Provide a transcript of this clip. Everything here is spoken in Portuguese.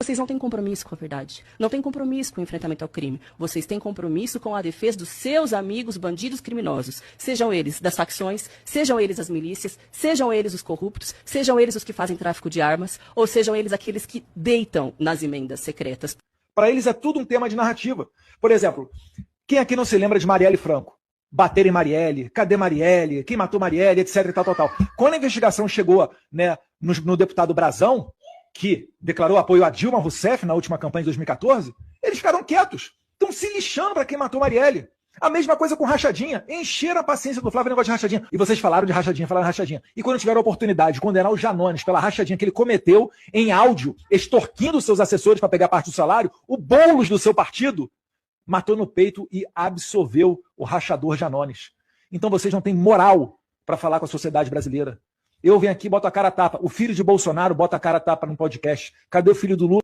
Vocês não têm compromisso com a verdade, não têm compromisso com o enfrentamento ao crime. Vocês têm compromisso com a defesa dos seus amigos bandidos criminosos, sejam eles das facções, sejam eles as milícias, sejam eles os corruptos, sejam eles os que fazem tráfico de armas, ou sejam eles aqueles que deitam nas emendas secretas. Para eles é tudo um tema de narrativa. Por exemplo, quem aqui não se lembra de Marielle Franco? Bater em Marielle, cadê Marielle, quem matou Marielle, etc. e tal. Quando a investigação chegou, né, no deputado Brazão, que declarou apoio a Dilma Rousseff na última campanha de 2014, eles ficaram quietos. Estão se lixando para quem matou Marielle. A mesma coisa com rachadinha. Encheram a paciência do Flávio negócio de rachadinha. E vocês falaram de rachadinha, falaram de rachadinha. E quando tiveram a oportunidade de condenar o Janones pela rachadinha que ele cometeu em áudio, extorquindo seus assessores para pegar parte do salário, o Boulos do seu partido matou no peito e absolveu o rachador Janones. Então vocês não têm moral para falar com a sociedade brasileira. Eu venho aqui, boto a cara a tapa. O filho de Bolsonaro bota a cara a tapa no podcast. Cadê o filho do Lula?